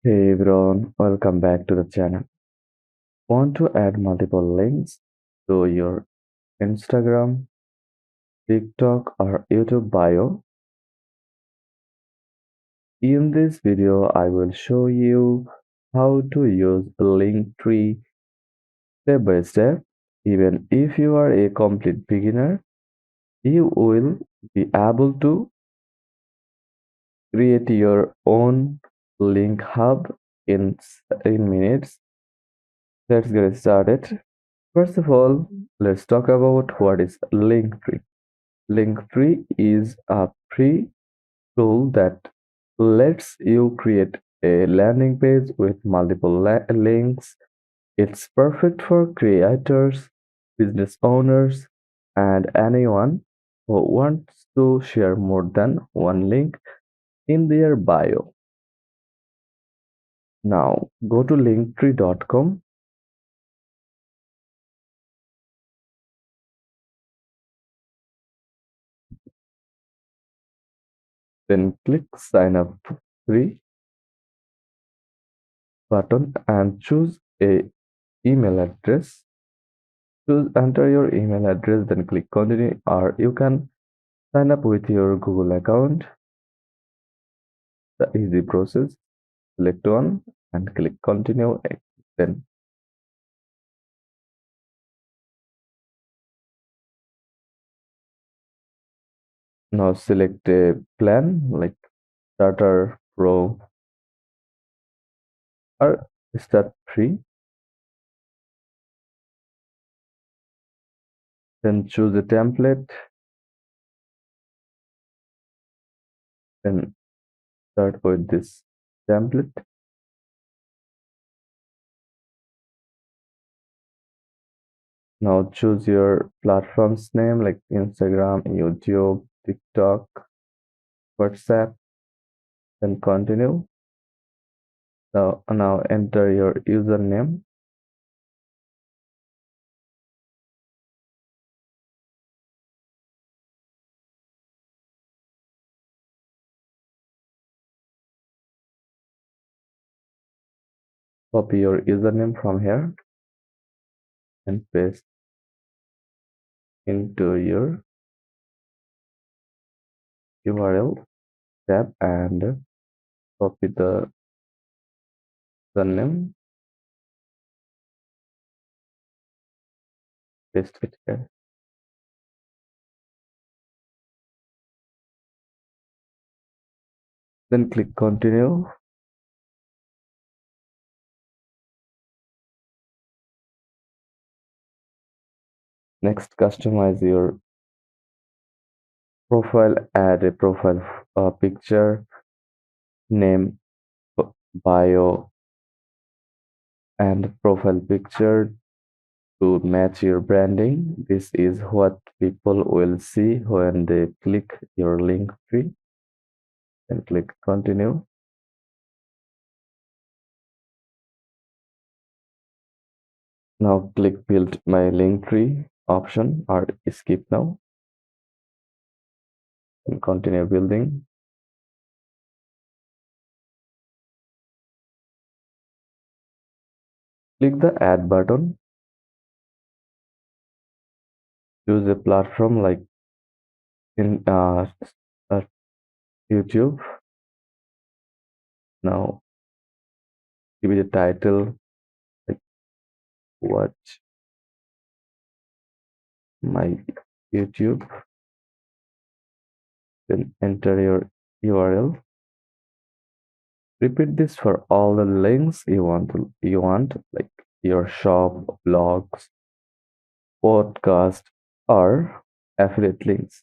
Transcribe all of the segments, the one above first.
Hey everyone, welcome back to the channel. Want to add multiple links to your Instagram, TikTok, or YouTube bio? In this video, I will show you how to use Linktree step by step. Even if you are a complete beginner, you will be able to create your own link hub in minutes. Let's get started. First of all, let's talk about what is Linktree. Linktree is a free tool that lets you create a landing page with multiple links. It's perfect for creators, business owners, and anyone who wants to share more than one link in their bio. Now, go to linktree.com, then click sign up free button and choose a email address. Choose enter your email address, then click continue, or you can sign up with your Google account. The easy process. Select one and click continue. Then now select a plan like starter, pro, or start free. Then choose a template. Then start with this template. Now choose your platform's name like Instagram, YouTube, TikTok, WhatsApp. Then continue. Now enter your username. Copy your username from here and paste into your URL tab and copy the username, paste it here. Then click continue. Next, customize your profile. Add a profile picture, name, bio, and profile picture to match your branding. This is what people will see when they click your link tree. Then click continue. Now click build my link tree option or skip now and continue building. Click the add button. Choose a platform like in uh, YouTube. Now give it a title like watch my YouTube. Then enter your URL. Repeat this for all the links you want like your shop, blogs, podcast, or affiliate links.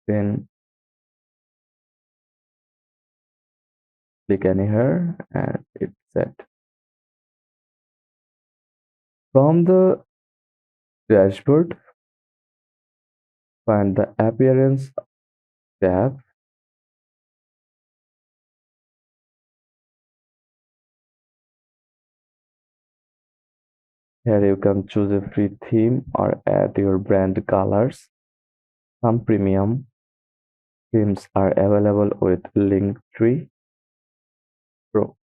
Then click anywhere and it's set. From the dashboard, find the appearance tab. Here you can choose a free theme or add your brand colors. Some premium themes are available with Linktree. Pro.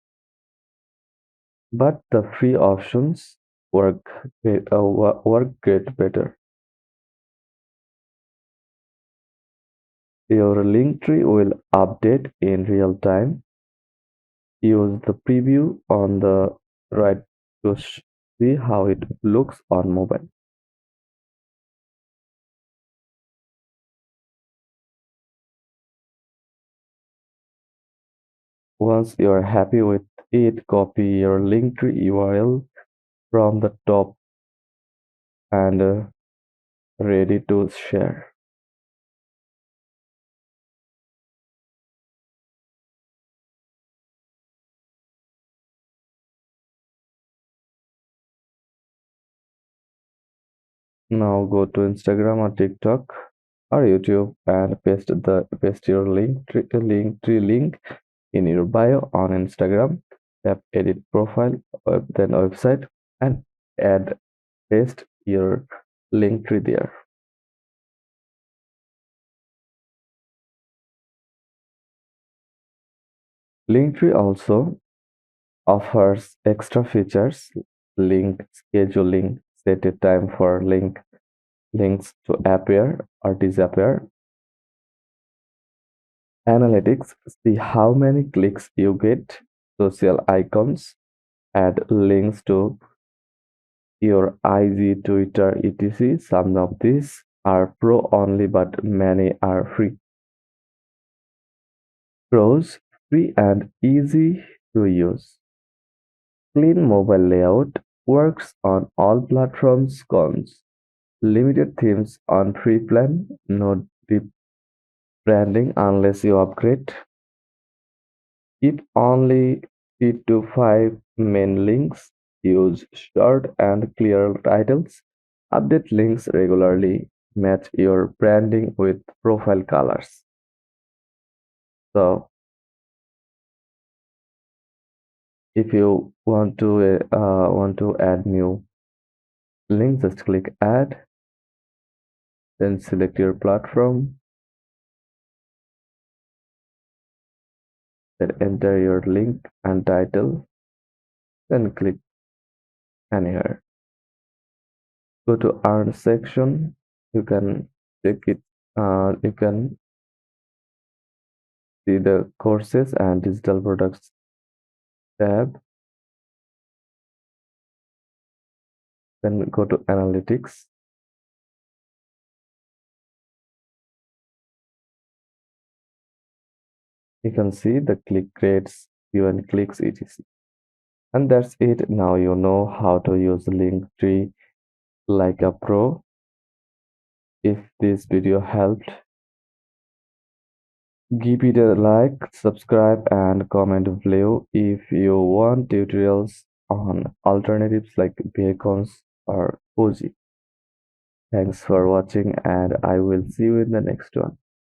But the free options work great better. Your link tree will update in real time. Use the preview on the right to see how it looks on mobile. Once you're happy with it, copy your Linktree URL from the top and ready to share. Now go to Instagram or TikTok or YouTube and paste your Linktree link in your bio on Instagram. Tap edit profile, then website, and add paste your Linktree there. Linktree also offers extra features, link scheduling, set a time for links to appear or disappear, analytics, see how many clicks you get, social icons, add links to your IG, Twitter, etc. Some of these are pro only, but many are free. Pros, free and easy to use. Clean mobile layout, works on all platforms. Cons, limited themes on free plan, no deep branding unless you upgrade. Keep only 3 to 5 main links. Use short and clear titles. Update links regularly. Match your branding with profile colors. So, if you want to add new link, just click add. Then select your platform. Then enter your link and title. Then click anywhere. Go to earn section. You can check it. You can see the courses and digital products tab. Then go to analytics. You can see the click rates, given clicks, etc. And that's it. Now you know how to use Linktree like a pro. If this video helped, give it a like, subscribe, and comment below if you want tutorials on alternatives like beacons or Fuji. Thanks for watching, and I will see you in the next one.